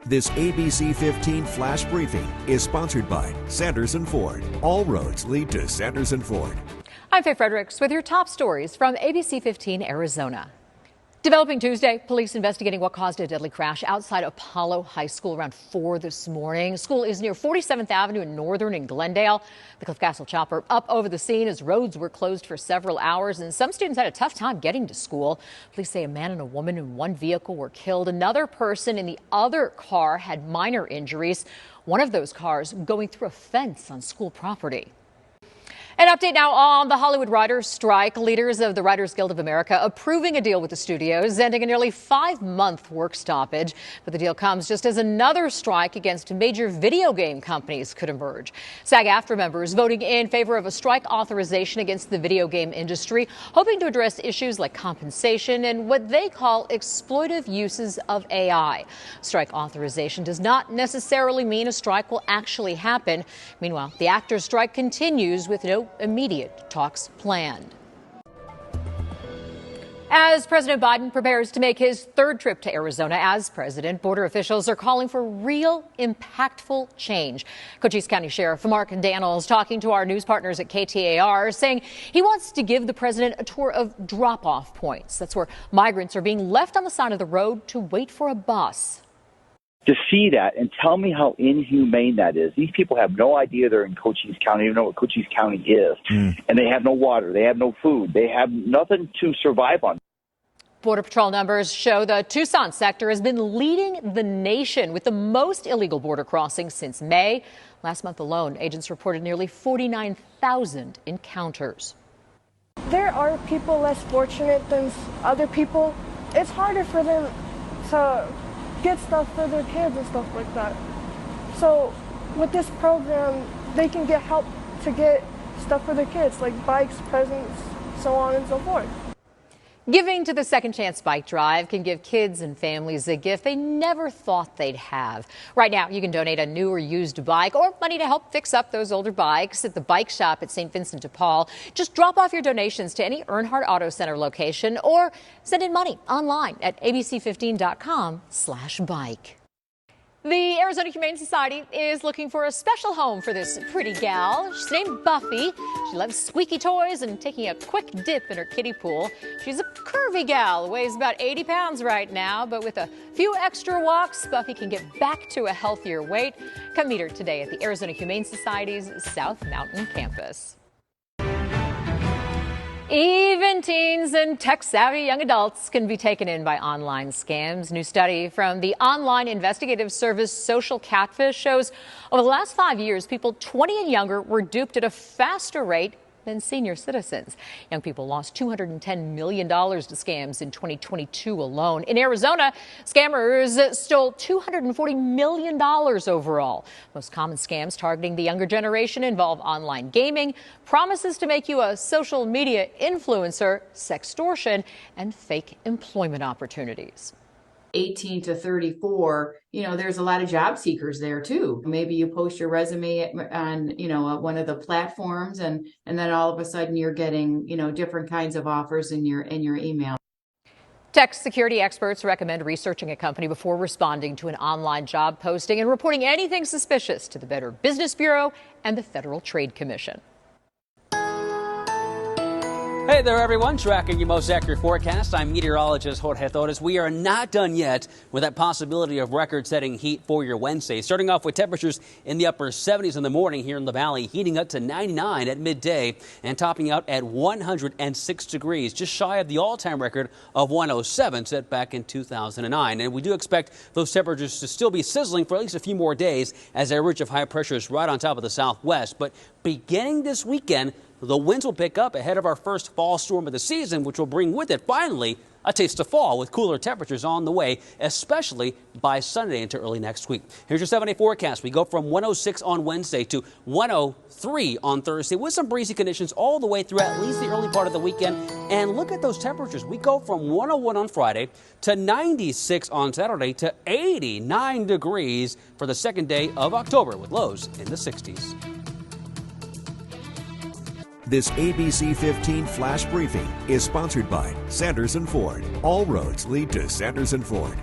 This ABC15 Flash Briefing is sponsored by Sanders & Ford. All roads lead to Sanders & Ford. I'm Faye Fredericks with your top stories from ABC15 Arizona. Developing Tuesday, police investigating what caused a deadly crash outside Apollo High School around 4 this morning. School is near 47th Avenue in Northern and Glendale. The Cliff Castle chopper up over the scene as roads were closed for several hours, and some students had a tough time getting to school. Police say a man and a woman in one vehicle were killed. Another person in the other car had minor injuries. One of those cars going through a fence on school property. An update now on the Hollywood writers' strike. Leaders of the Writers Guild of America approving a deal with the studios, ending a nearly 5-month work stoppage. But the deal comes just as another strike against major video game companies could emerge. SAG-AFTRA members voting in favor of a strike authorization against the video game industry, hoping to address issues like compensation and what they call exploitive uses of AI. Strike authorization does not necessarily mean a strike will actually happen. Meanwhile, the actors' strike continues with no immediate talks planned. As President Biden prepares to make his third trip to Arizona as president, border officials are calling for real, impactful change. Cochise County Sheriff Mark Daniels talking to our news partners at KTAR, saying he wants to give the president a tour of drop-off points. That's where migrants are being left on the side of the road to wait for a bus. To see that and tell me how inhumane that is. These people have no idea they're in Cochise County, even know what Cochise County is. And they have no water, they have no food, they have nothing to survive on. Border Patrol numbers show the Tucson sector has been leading the nation with the most illegal border crossings since May. Last month alone, agents reported nearly 49,000 encounters. There are people less fortunate than other people. It's harder for them to get stuff for their kids and stuff like that. So with this program, they can get help to get stuff for their kids, like bikes, presents, so on and so forth. Giving to the Second Chance Bike Drive can give kids and families a gift they never thought they'd have. Right now, you can donate a new or used bike or money to help fix up those older bikes at the bike shop at St. Vincent de Paul. Just drop off your donations to any Earnhardt Auto Center location or send in money online at abc15.com/bike. The Arizona Humane Society is looking for a special home for this pretty gal. She's named Buffy. She loves squeaky toys and taking a quick dip in her kiddie pool. She's a curvy gal, weighs about 80 pounds right now, but with a few extra walks, Buffy can get back to a healthier weight. Come meet her today at the Arizona Humane Society's South Mountain campus. Even teens and tech-savvy young adults can be taken in by online scams. New study from the online investigative service Social Catfish shows over the last 5 years, people 20 and younger were duped at a faster rate than senior citizens. Young people lost $210 million to scams in 2022 alone. In Arizona, scammers stole $240 million overall. Most common scams targeting the younger generation involve online gaming, promises to make you a social media influencer, sextortion, and fake employment opportunities. 18 to 34, there's a lot of job seekers there too. Maybe you post your resume on, one of the platforms and then all of a sudden you're getting, different kinds of offers in your email. Tech security experts recommend researching a company before responding to an online job posting and reporting anything suspicious to the Better Business Bureau and the Federal Trade Commission. Hey there, everyone. Tracking your most accurate forecast. I'm meteorologist Jorge Torres. We are not done yet with that possibility of record-setting heat for your Wednesday. Starting off with temperatures in the upper 70s in the morning here in the valley, heating up to 99 at midday and topping out at 106 degrees, just shy of the all-time record of 107 set back in 2009. And we do expect those temperatures to still be sizzling for at least a few more days as a ridge of high pressure is right on top of the southwest. But beginning this weekend, the winds will pick up ahead of our first fall storm of the season, which will bring with it, finally, a taste of fall with cooler temperatures on the way, especially by Sunday into early next week. Here's your 7-day forecast. We go from 106 on Wednesday to 103 on Thursday with some breezy conditions all the way through at least the early part of the weekend. And look at those temperatures. We go from 101 on Friday to 96 on Saturday to 89 degrees for the second day of October with lows in the 60s. This ABC15 Flash Briefing is sponsored by Sanders & Ford. All roads lead to Sanders & Ford.